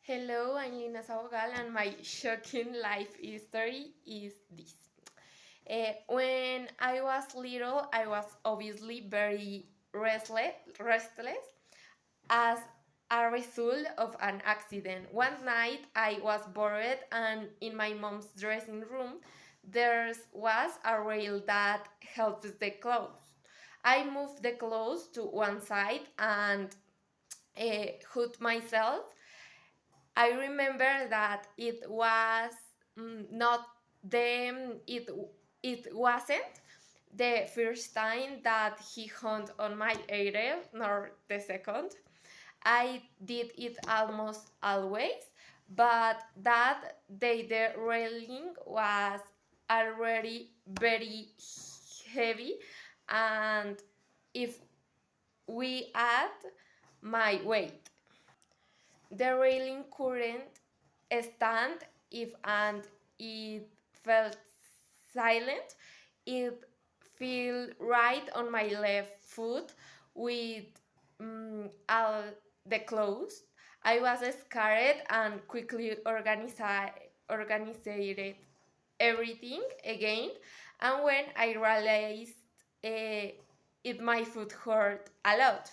Hello, I'm Lina Sabogal, and my shocking life history is this. When I was little, I was obviously very restless as a result of an accident. One night, I was bored, and in my mom's dressing room, there was a rail that helps the clothes. I moved the clothes to one side and hooked myself. I remember that it was not the it wasn't the first time that he hunt on my area, nor the second. I did it almost always, but that day the railing was already very heavy, and if we add my weight, the railing couldn't stand if and it felt silent. It fell right on my left foot with all the clothes. I was scared and quickly organized everything again. And when I realized it, my foot hurt a lot.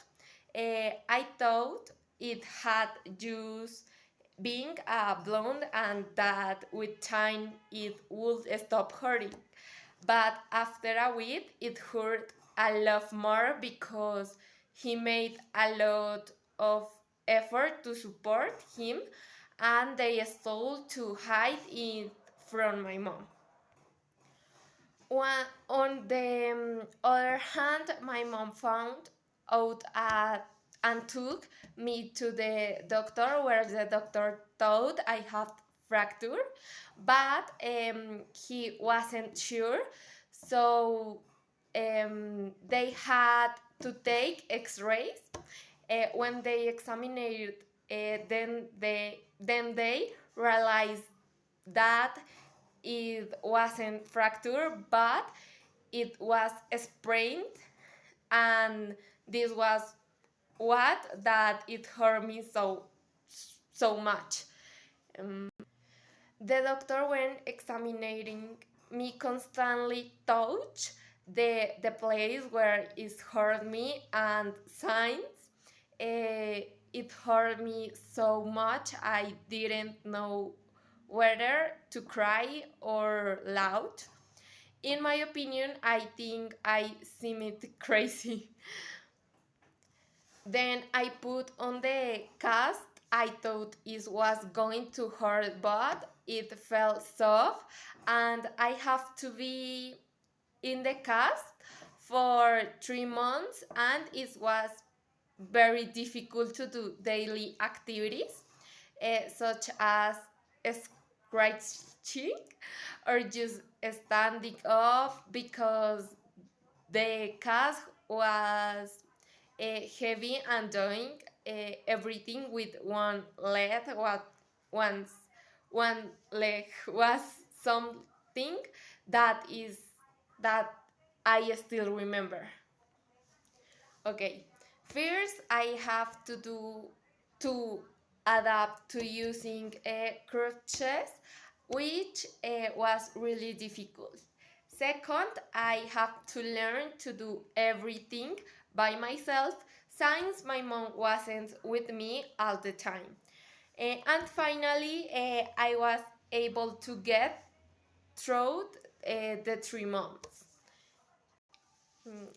I thought it had just being a blonde and that with time it would stop hurting. But after a week, it hurt a lot more because he made a lot of effort to support him and they stole to hide it from my mom. On the other hand, my mom found out and took me to the doctor, where the doctor thought I had fracture, but he wasn't sure. So they had to take X-rays. When they examined it, then they realized that it wasn't fracture, but it was sprained, and this was what that it hurt me so much. The doctor, when examining me, constantly touched the place where it hurt me, and since it hurt me so much, I didn't know whether to cry or loud. In my opinion, I think I seemed crazy. Then I put on the cast. I thought it was going to hurt, but it felt soft, and I have to be in the cast for 3 months, and it was very difficult to do daily activities, such as scratching or just standing up because the cast was heavy and doing everything with one leg. Once one leg was something that is that I still remember. Okay, first I have to do to adapt to using crutches, which was really difficult. Second, I have to learn to do everything by myself since my mom wasn't with me all the time. And finally, I was able to get through the 3 months. Mm.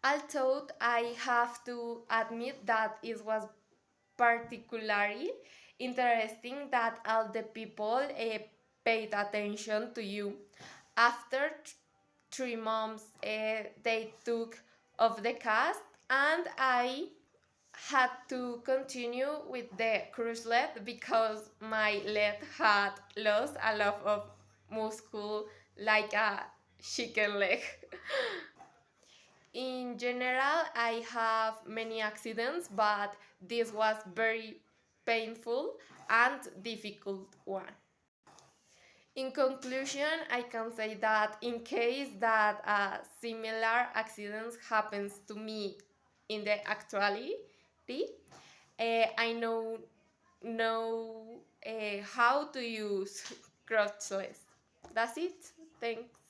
Although I have to admit that it was particularly interesting that all the people paid attention to you. After 3 months, they took off the cast, and I had to continue with the cruise leg because my leg had lost a lot of muscle like a chicken leg. In general, I have many accidents, but this was very painful and difficult one. In conclusion, I can say that in case that a similar accident happens to me in the actuality, I know how to use Craigslist. That's it. Thanks.